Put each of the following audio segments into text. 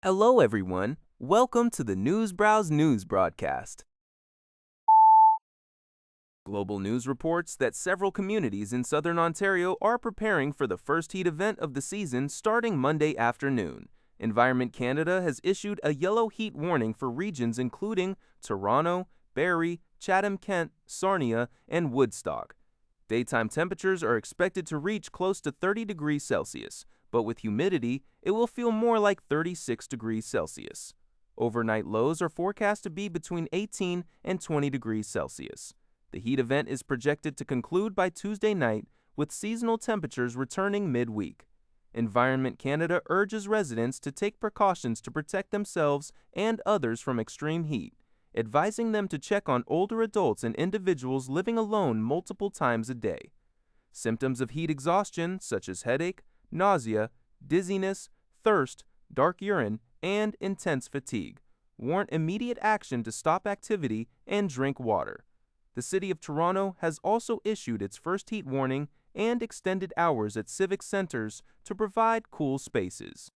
Hello, everyone. Welcome to the News Browse News broadcast. Global News reports that several communities in southern Ontario are preparing for the first heat event of the season starting Monday afternoon. Environment Canada has issued a yellow heat warning for regions including Toronto, Barrie, Chatham-Kent, Sarnia, and Woodstock. Daytime temperatures are expected to reach close to 30 degrees Celsius, but with humidity, it will feel more like 36 degrees Celsius. Overnight lows are forecast to be between 18 and 20 degrees Celsius. The heat event is projected to conclude by Tuesday night, with seasonal temperatures returning midweek. Environment Canada urges residents to take precautions to protect themselves and others from extreme heat, advising them to check on older adults and individuals living alone multiple times a day. Symptoms of heat exhaustion, such as headache, nausea, dizziness, thirst, dark urine, and intense fatigue, warrant immediate action to stop activity and drink water. The City of Toronto has also issued its first heat warning and extended hours at civic centers to provide cool spaces.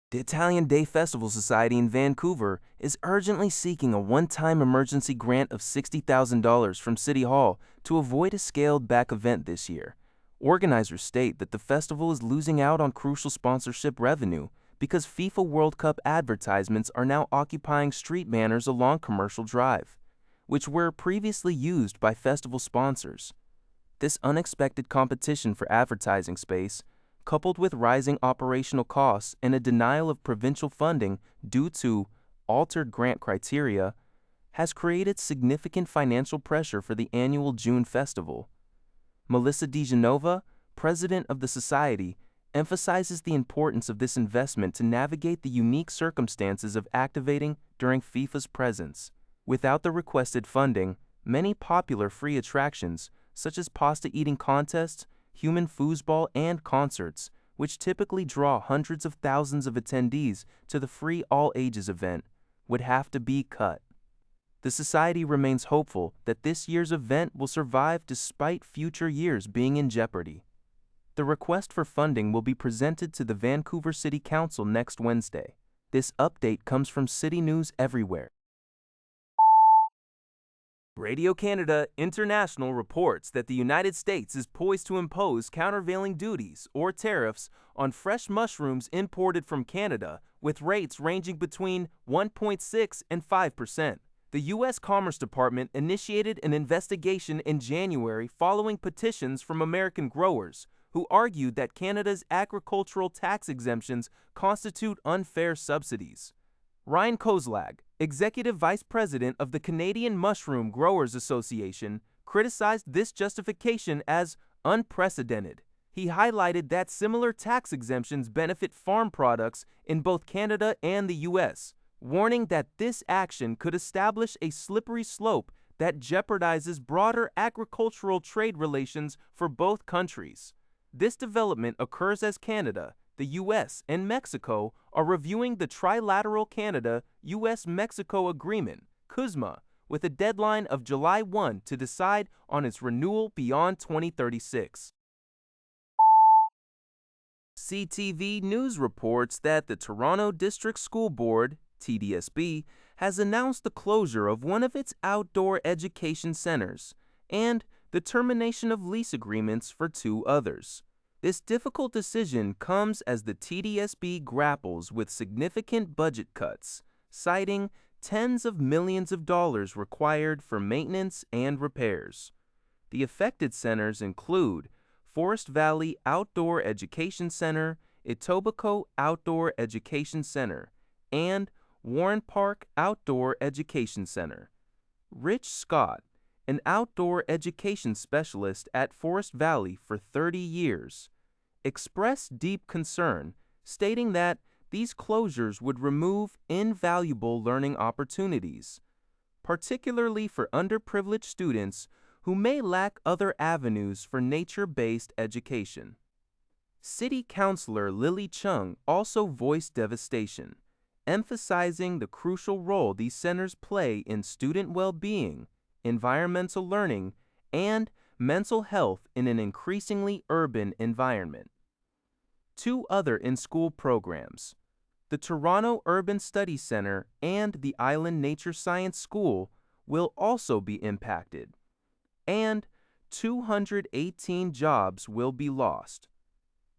The Italian Day Festival Society in Vancouver is urgently seeking a one-time emergency grant of $60,000 from City Hall to avoid a scaled-back event this year. Organizers state that the festival is losing out on crucial sponsorship revenue because FIFA World Cup advertisements are now occupying street banners along Commercial Drive, which were previously used by festival sponsors. This unexpected competition for advertising space, coupled with rising operational costs and a denial of provincial funding due to altered grant criteria, has created significant financial pressure for the annual June festival. Melissa DiGenova, president of the society, emphasizes the importance of this investment to navigate the unique circumstances of activating during FIFA's presence. Without the requested funding, many popular free attractions, such as pasta-eating contests, human foosball, and concerts, which typically draw hundreds of thousands of attendees to the free all-ages event, would have to be cut. The Society remains hopeful that this year's event will survive despite future years being in jeopardy. The request for funding will be presented to the Vancouver City Council next Wednesday. This update comes from City News Everywhere. Radio Canada International reports that the United States is poised to impose countervailing duties or tariffs on fresh mushrooms imported from Canada, with rates ranging between 1.6 and 5%. The U.S. Commerce Department initiated an investigation in January following petitions from American growers who argued that Canada's agricultural tax exemptions constitute unfair subsidies. Ryan Kozlag, Executive Vice President of the Canadian Mushroom Growers Association, criticized this justification as unprecedented. He highlighted that similar tax exemptions benefit farm products in both Canada and the U.S., warning that this action could establish a slippery slope that jeopardizes broader agricultural trade relations for both countries. This development occurs as Canada, the U.S., and Mexico are reviewing the Trilateral Canada-U.S.-Mexico Agreement, CUSMA, with a deadline of July 1 to decide on its renewal beyond 2036. CTV News reports that the Toronto District School Board, TDSB, has announced the closure of one of its outdoor education centers and the termination of lease agreements for two others. This difficult decision comes as the TDSB grapples with significant budget cuts, citing tens of millions of dollars required for maintenance and repairs. The affected centers include Forest Valley Outdoor Education Center, Etobicoke Outdoor Education Center, and Warren Park Outdoor Education Center. Rich Scott, an outdoor education specialist at Forest Valley for 30 years, expressed deep concern, stating that these closures would remove invaluable learning opportunities, particularly for underprivileged students who may lack other avenues for nature-based education. City Councilor Lily Chung also voiced devastation, emphasizing the crucial role these centers play in student well-being, environmental learning, and mental health in an increasingly urban environment. Two other in-school programs, the Toronto Urban Studies Centre and the Island Nature Science School, will also be impacted, and 218 jobs will be lost.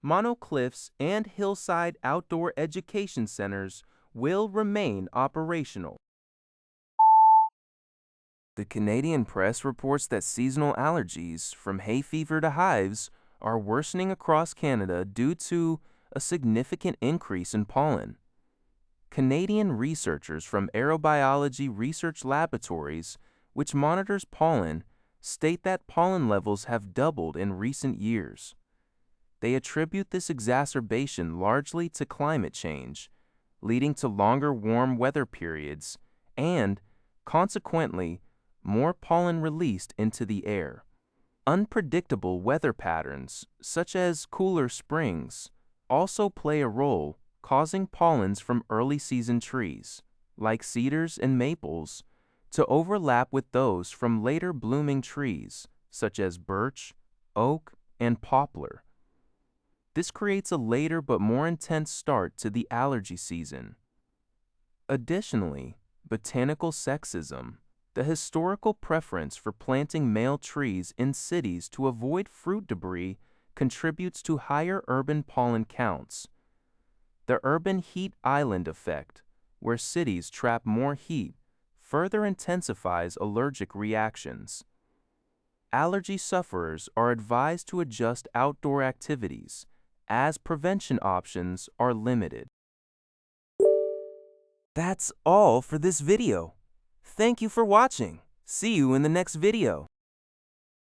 Monocliffs and Hillside Outdoor Education Centers will remain operational. The Canadian press reports that seasonal allergies, from hay fever to hives, are worsening across Canada due to a significant increase in pollen. Canadian researchers from Aerobiology Research Laboratories, which monitors pollen, state that pollen levels have doubled in recent years. They attribute this exacerbation largely to climate change, leading to longer warm weather periods and, consequently, more pollen released into the air. Unpredictable weather patterns, such as cooler springs, also play a role, causing pollens from early season trees, like cedars and maples, to overlap with those from later blooming trees, such as birch, oak, and poplar. This creates a later but more intense start to the allergy season. Additionally, botanical sexism, the historical preference for planting male trees in cities to avoid fruit debris, contributes to higher urban pollen counts. The urban heat island effect, where cities trap more heat, further intensifies allergic reactions. Allergy sufferers are advised to adjust outdoor activities, as prevention options are limited. That's all for this video. Thank you for watching. See you in the next video.